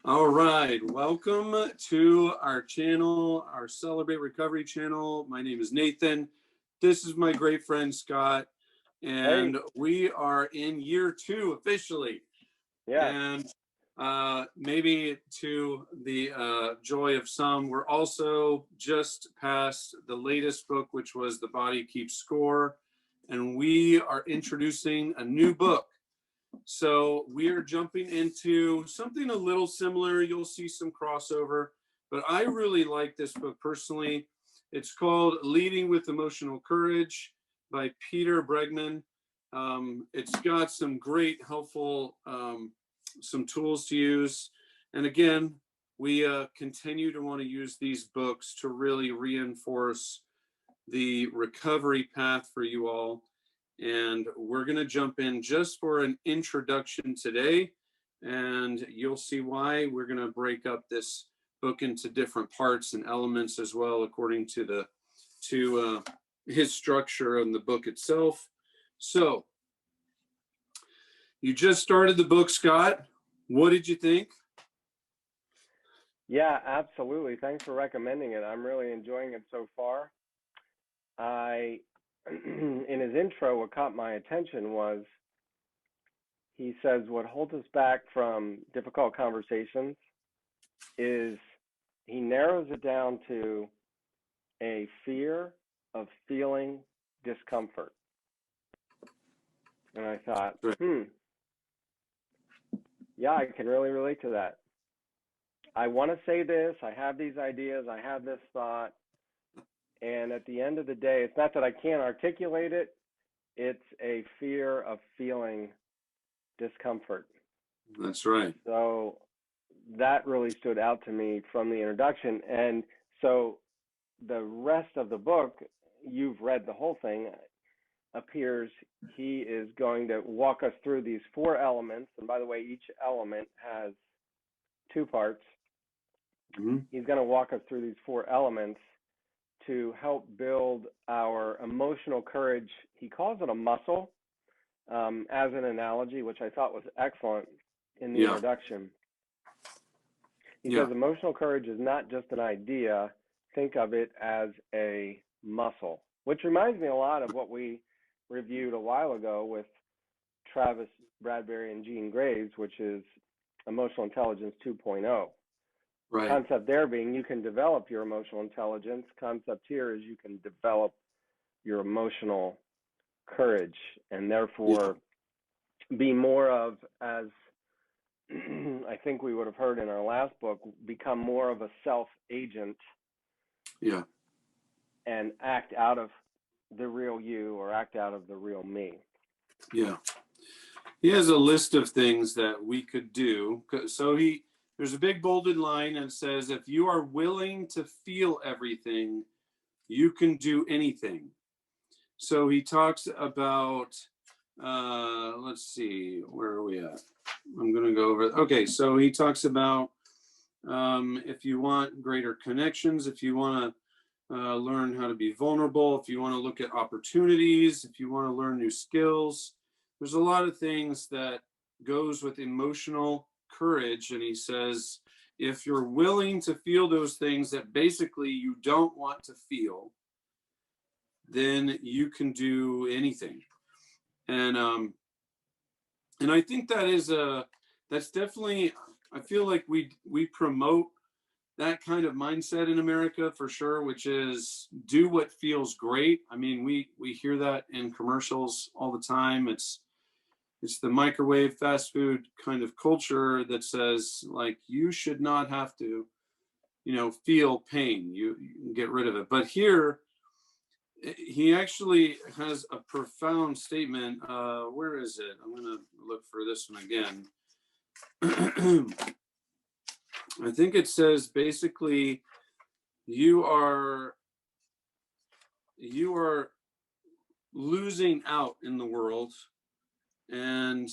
All right, welcome to our channel, our Celebrate Recovery channel. My name is Nathan. This is my great friend Scott, and Hey, we are in year 2 officially. yes. And maybe to the joy of some, we're also just past the latest book, which was The Body Keeps Score, and we are introducing a new book. So we are jumping into something a little similar. You'll see some crossover, but I really like this book personally. It's called Leading with Emotional Courage by Peter Bregman. It's got some great, helpful, some tools to use. And again, we continue to want to use these books to really reinforce the recovery path for you all. And we're going to jump in just for an introduction today, and you'll see why. We're going to break up this book into different parts and elements as well, according to his structure in the book itself. So you just started the book, Scott. What did you think? Yeah, absolutely. Thanks for recommending it. I'm really enjoying it so far. In his intro, what caught my attention was he says what holds us back from difficult conversations is he narrows it down to a fear of feeling discomfort. And I thought, yeah, I can really relate to that. I want to say this, I have these ideas, I have this thought, and at the end of the day, it's not that I can't articulate it, it's a fear of feeling discomfort. That's right. So that really stood out to me from the introduction. And so the rest of the book, you've read the whole thing, appears he is going to walk us through these 4 elements. And by the way, each element has 2 parts. Mm-hmm. He's going to walk us through these 4 elements to help build our emotional courage. He calls it a muscle as an analogy, which I thought was excellent in the introduction. He says emotional courage is not just an idea. Think of it as a muscle, which reminds me a lot of what we reviewed a while ago with Travis Bradbury and Gene Graves, which is Emotional Intelligence 2.0. Right. Concept there being you can develop your emotional intelligence. Concept here is you can develop your emotional courage and therefore be more of, as I think we would have heard in our last book, become more of a self-agent. Yeah. And act out of the real you or act out of the real me. Yeah. He has a list of things that we could do. So there's a big bolded line that says, if you are willing to feel everything, you can do anything. So he talks about, let's see, where are we at? I'm going to go over. Okay, so he talks about if you want greater connections, if you want to learn how to be vulnerable, if you want to look at opportunities, if you want to learn new skills, there's a lot of things that goes with emotional courage. And he says, if you're willing to feel those things that basically you don't want to feel, then you can do anything. And I think that's definitely, I feel like we promote that kind of mindset in America for sure, which is do what feels great. I mean, we hear that in commercials all the time. It's the microwave fast food kind of culture that says, like, you should not have to, feel pain. You can get rid of it. But here, he actually has a profound statement. Where is it? I'm going to look for this one again. I think it says basically you are losing out in the world, and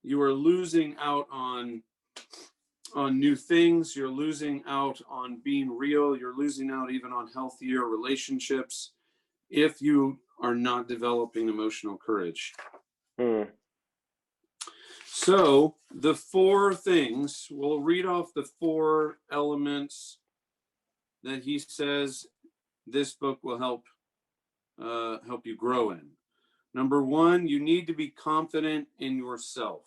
you are losing out on new things. You're losing out on being real. You're losing out even on healthier relationships if you are not developing emotional courage. So the four things, we'll read off the four elements that he says this book will help you grow in. Number one, you need to be confident in yourself.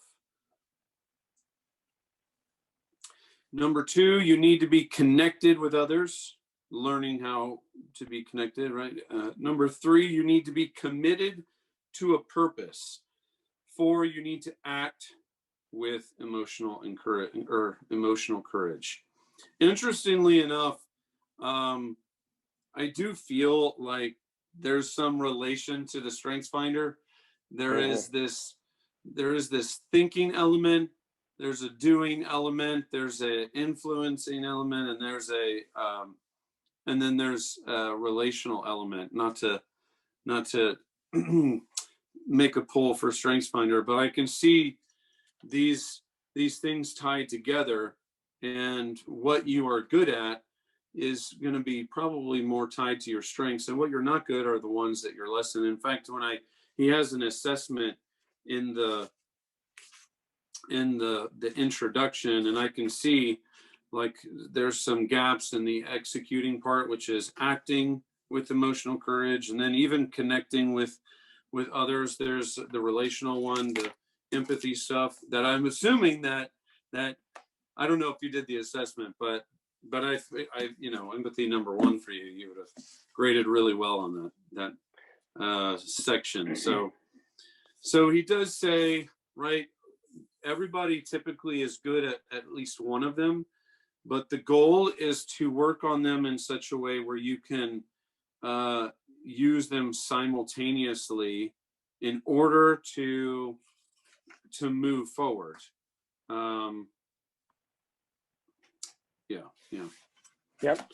Number two, you need to be connected with others, learning how to be connected, right? Number three, you need to be committed to a purpose. Four, you need to act with emotional courage. Interestingly enough, I do feel like there's some relation to the Strengths Finder. There is this thinking element, there's a doing element, there's a influencing element, and there's a relational element. Not to make a poll for Strengths Finder, but I can see these things tied together, and what you are good at is going to be probably more tied to your strengths, and what you're not good are the ones that you're less than. In fact, he has an assessment in the introduction, and I can see like there's some gaps in the executing part, which is acting with emotional courage, and then even connecting with others. There's the relational one, the empathy stuff that I'm assuming that I don't know if you did the assessment, but I empathy number one for you, you would have graded really well on that section. So he does say, right, everybody typically is good at least one of them, but the goal is to work on them in such a way where you can use them simultaneously in order to move forward. Yep.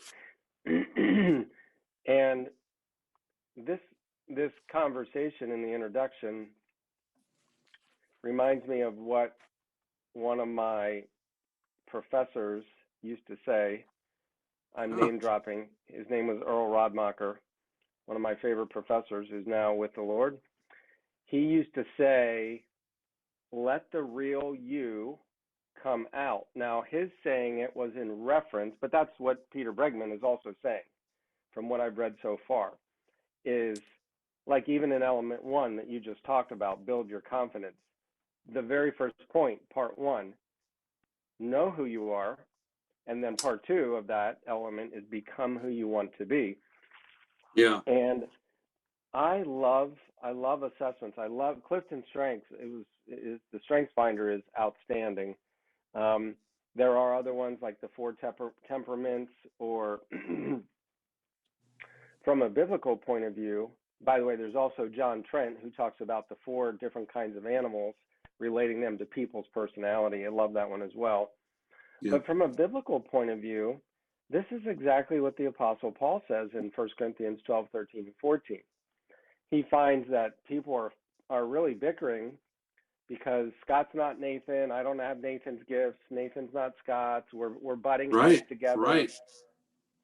And this conversation in the introduction reminds me of what one of my professors used to say. I'm name dropping. His name was Earl Rodmacher, one of my favorite professors who's now with the Lord. He used to say, let the real you come out. Now, his saying it was in reference, but that's what Peter Bregman is also saying, from what I've read so far, is like even in element one that you just talked about, build your confidence. The very first point, part one, know who you are. And then part two of that element is become who you want to be. Yeah. And I love assessments. I love Clifton Strengths. The Strengths Finder is outstanding. There are other ones like the four temperaments, or from a biblical point of view. By the way, there's also John Trent, who talks about the four different kinds of animals, relating them to people's personality. I love that one as well. Yeah. But from a biblical point of view, this is exactly what the Apostle Paul says in 1 Corinthians 12, 13, and 14. He finds that people are really bickering because Scott's not Nathan. I don't have Nathan's gifts. Nathan's not Scott's. We're butting heads together. Right.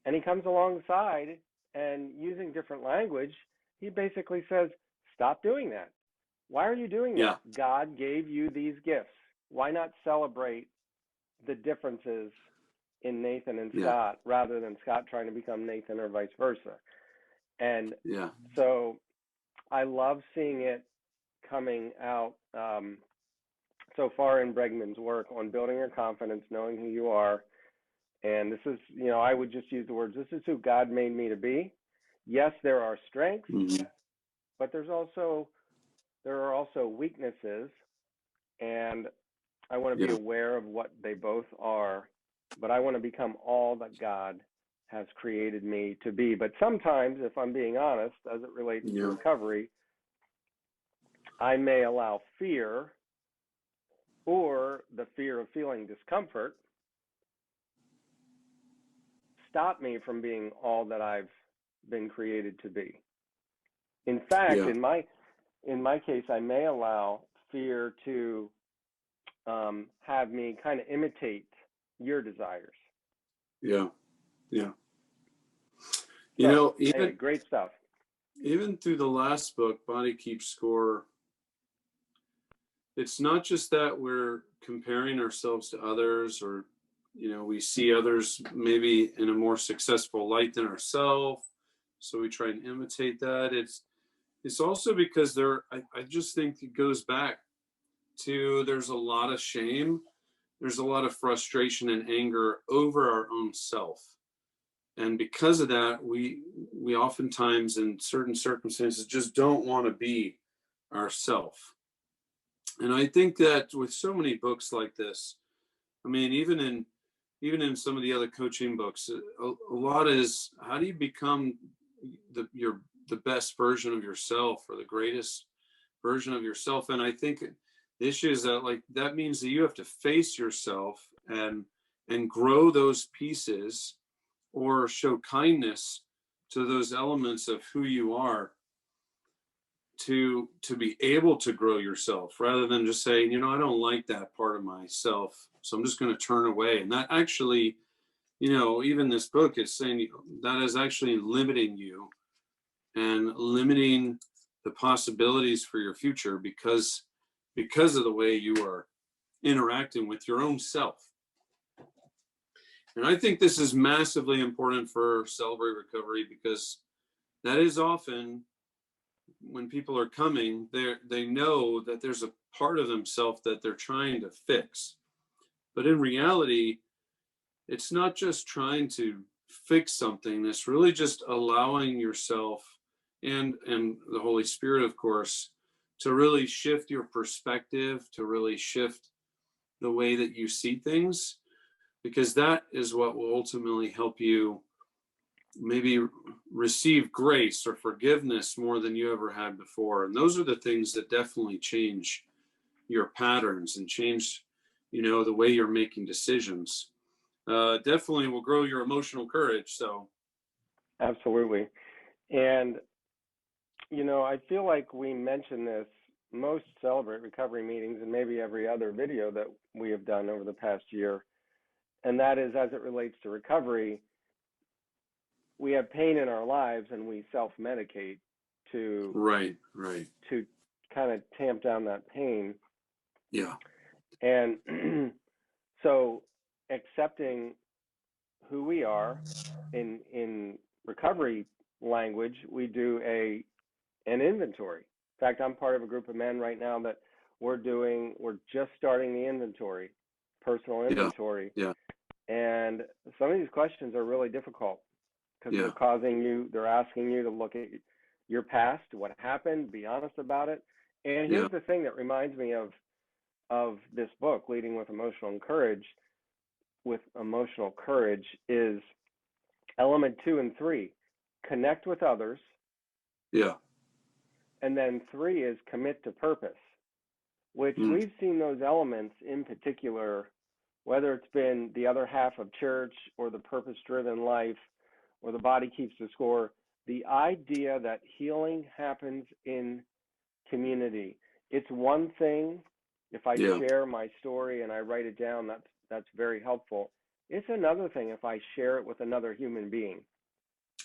And he comes alongside and, using different language, he basically says, stop doing that. Why are you doing that? God gave you these gifts. Why not celebrate the differences in Nathan and Scott rather than Scott trying to become Nathan or vice versa? And so I love seeing it coming out so far in Bregman's work on building your confidence, knowing who you are. And this is, I would just use the words, this is who God made me to be. Yes, there are strengths, but there are also weaknesses, and I want to be aware of what they both are, but I want to become all that God has created me to be. But sometimes, if I'm being honest, as it relates to recovery, I may allow fear, or the fear of feeling discomfort, stop me from being all that I've been created to be. In fact, in my case, I may allow fear to have me kind of imitate your desires. Yeah. Anyway, great stuff. Even through the last book, Body Keeps Score, it's not just that we're comparing ourselves to others, or we see others maybe in a more successful light than ourselves, so we try and imitate that. It's also because I just think it goes back to, there's a lot of shame, there's a lot of frustration and anger over our own self. And because of that, we oftentimes in certain circumstances just don't want to be ourself. And I think that with so many books like this, I mean, even in some of the other coaching books, a lot is, how do you become the best version of yourself, or the greatest version of yourself? And I think the issue is that, like, that means that you have to face yourself and grow those pieces, or show kindness to those elements of who you are, to be able to grow yourself, rather than just saying, I don't like that part of myself, so I'm just going to turn away. And that actually, even this book is saying that is actually limiting you, and limiting the possibilities for your future, because of the way you are interacting with your own self. And I think this is massively important for Celebrate Recovery, because that is often, when people are coming, they know that there's a part of themselves that they're trying to fix. But in reality, it's not just trying to fix something. It's really just allowing yourself, and the Holy Spirit, of course, to really shift your perspective, to really shift the way that you see things, because that is what will ultimately help you maybe receive grace or forgiveness more than you ever had before. And those are the things that definitely change your patterns, and change, the way you're making decisions. Definitely will grow your emotional courage. So Absolutely. And, I feel like we mention this most Celebrate Recovery meetings, and maybe every other video that we have done over the past year. And that is, as it relates to recovery, we have pain in our lives, and we self-medicate to right to kind of tamp down that pain. Yeah. And so accepting who we are, in recovery language, we do an inventory. In fact, I'm part of a group of men right now that we're just starting the inventory, personal inventory. Yeah. And some of these questions are really difficult, because they're asking you to look at your past, what happened, be honest about it. And here's the thing that reminds me of this book, Leading with Emotional Courage. With emotional courage is element 2 and 3, connect with others. Yeah. And then 3 is commit to purpose, which we've seen those elements in particular, whether it's been the other half of church, or the purpose-driven life, or the body keeps the score. The idea that healing happens in community. It's one thing if I share my story and I write it down, that's very helpful. It's another thing if I share it with another human being.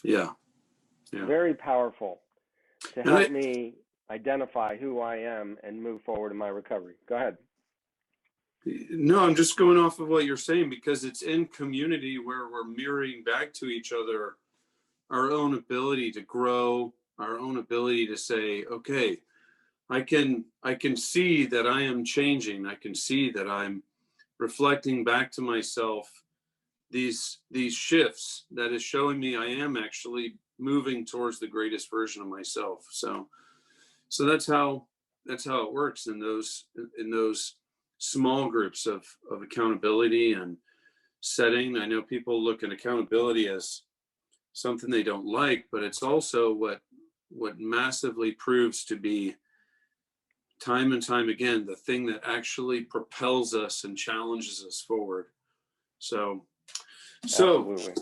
Yeah. Very powerful to help me identify who I am and move forward in my recovery. Go ahead. No, I'm just going off of what you're saying, because it's in community where we're mirroring back to each other our own ability to grow, our own ability to say, okay, I can see that I am changing. I can see that I'm reflecting back to myself these shifts that is showing me I am actually moving towards the greatest version of myself. So that's how it works in those small groups of accountability and setting. I know people look at accountability as something they don't like, but it's also what massively proves to be, time and time again, the thing that actually propels us and challenges us forward. So Absolutely.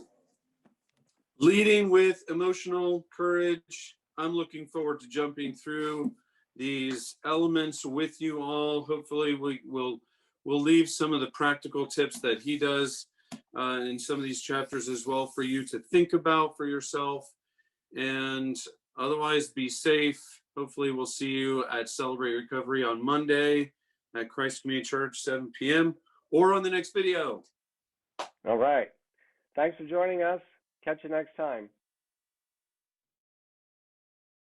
Leading with emotional courage, I'm looking forward to jumping through these elements with you all. Hopefully we'll leave some of the practical tips that he does in some of these chapters as well for you to think about for yourself. And otherwise, be safe. Hopefully we'll see you at Celebrate Recovery on Monday. at Christ Community Church, 7 p.m., or on the next video. All right. Thanks for joining us. Catch you next time.